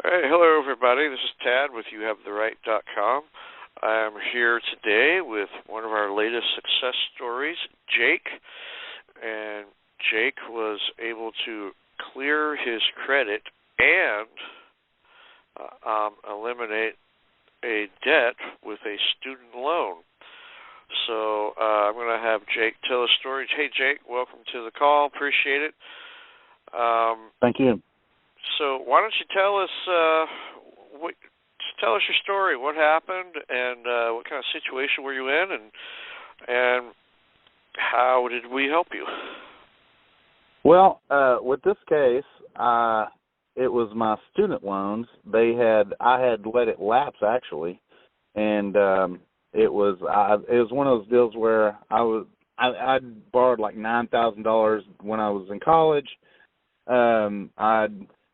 All right, hello everybody. This is Tad with YouHaveTheRight.com. I'm here today with one of our latest success stories, Jake. And Jake was able to clear his credit and eliminate a debt with a student loan. So I'm going to have Jake tell a story. Hey, Jake, welcome to the call. Appreciate it. Thank you. So why don't you tell us your story? What happened, and what kind of situation were you in, and how did we help you? Well, with this case, it was my student loans. I had let it lapse actually, and it was one of those deals where I borrowed like $9,000 when I was in college.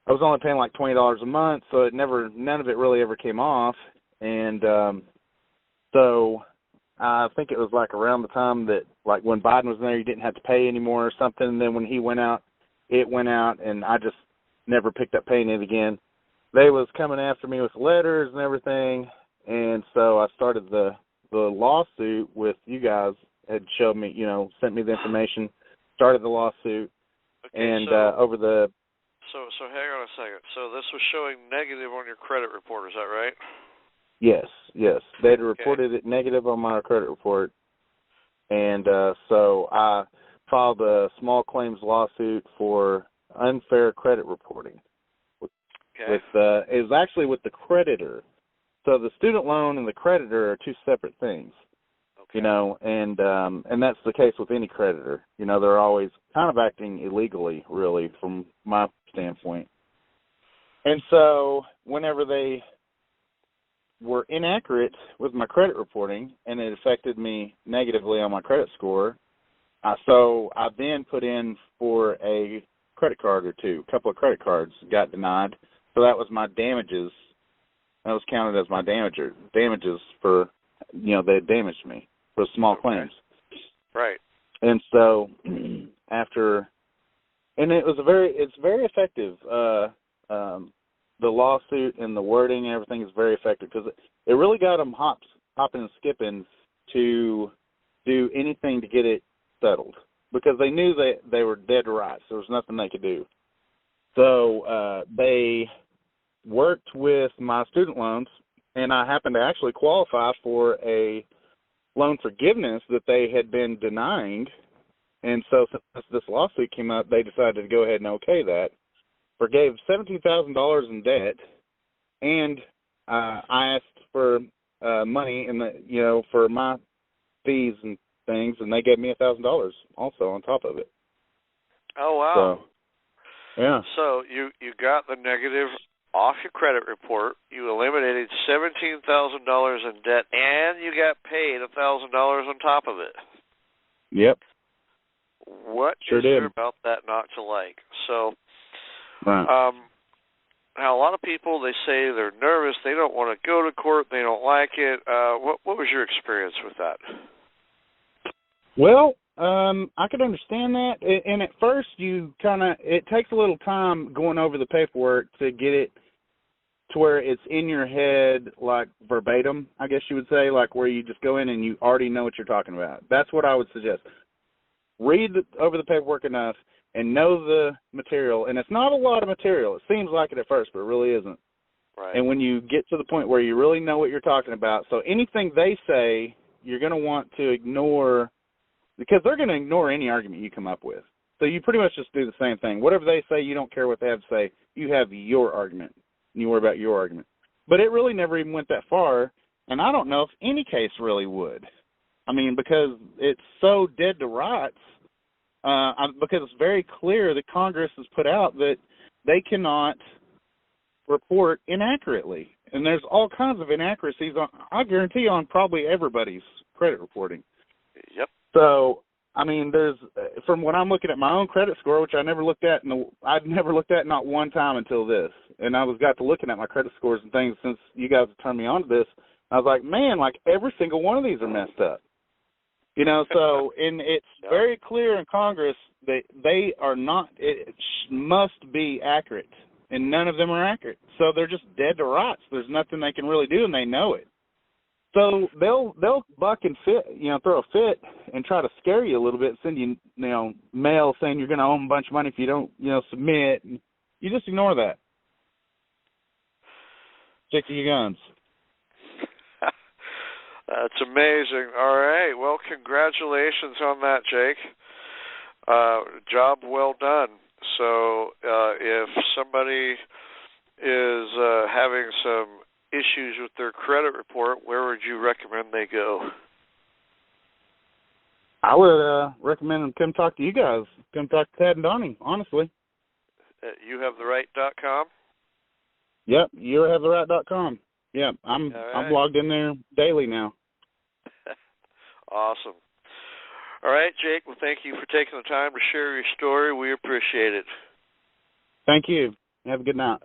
I was only paying like $20 a month, so none of it really ever came off. And so I think it was like around the time that, like when Biden was there, you didn't have to pay anymore or something. And then when he went out, it went out, and I just never picked up paying it again. They was coming after me with letters and everything, and so I started the lawsuit with you guys. Had showed me, sent me the information, started the lawsuit, okay, and over the. So hang on a second. So this was showing negative on your credit report, is that right? Yes. They had reported it negative on my credit report, and so I filed a small claims lawsuit for unfair credit reporting. It was actually with the creditor. So the student loan and the creditor are two separate things. Okay. And that's the case with any creditor. They're always kind of acting illegally, really, from my standpoint. And so whenever they were inaccurate with my credit reporting and it affected me negatively on my credit score, so I then put in for a credit card or two. A couple of credit cards got denied. So that was my damages. That was counted as my damages for, they had damaged me for small claims. Right. And so it's very effective. The lawsuit and the wording and everything is very effective because it really got them hopping and skipping to do anything to get it settled because they knew that they were dead to rights. There was nothing they could do. So they worked with my student loans, and I happened to actually qualify for a loan forgiveness that they had been denying. And so since this lawsuit came up, they decided to go ahead and okay that. Forgave $17,000 in debt, and I asked for money for my fees and things, and they gave me $1,000 also on top of it. Oh wow! So, yeah. So you got the negative off your credit report. You eliminated $17,000 in debt, and you got paid $1,000 on top of it. Yep. What is there about that not to like? So. Right. Now, a lot of people, they say they're nervous, they don't want to go to court, they don't like it. What was your experience with that? Well, I could understand that, and at first it takes a little time going over the paperwork to get it to where it's in your head, like verbatim, I guess you would say, like where you just go in and you already know what you're talking about. That's what I would suggest. Read over the paperwork enough and know the material, and it's not a lot of material. It seems like it at first, but it really isn't. Right. And when you get to the point where you really know what you're talking about, so anything they say, you're going to want to ignore, because they're going to ignore any argument you come up with. So you pretty much just do the same thing. Whatever they say, you don't care what they have to say. You have your argument, and you worry about your argument. But it really never even went that far, and I don't know if any case really would. I mean, because it's so dead to rights. Because it's very clear that Congress has put out that they cannot report inaccurately. And there's all kinds of inaccuracies, I guarantee, on probably everybody's credit reporting. Yep. So, I mean, from when I'm looking at my own credit score, which I'd never looked at not one time until this. And I got to looking at my credit scores and things since you guys have turned me on to this. I was like, man, like every single one of these are messed up. So, and it's very clear in Congress that they are not, it must be accurate. and none of them are accurate. So they're just dead to rights. There's nothing they can really do, and they know it. So they'll buck and fit, throw a fit and try to scare you a little bit, send you, mail saying you're going to owe them a bunch of money if you don't, submit. And you just ignore that. Stick to your guns. That's amazing. All right. Well, congratulations on that, Jake. Job well done. So if somebody is having some issues with their credit report, where would you recommend they go? I would recommend them come talk to you guys. Come talk to Tad and Donnie, honestly. YouHaveTheRight.com? Yep, YouHaveTheRight.com. Yep, I'm logged in there daily now. Awesome. All right, Jake, well, thank you for taking the time to share your story. We appreciate it. Thank you. Have a good night.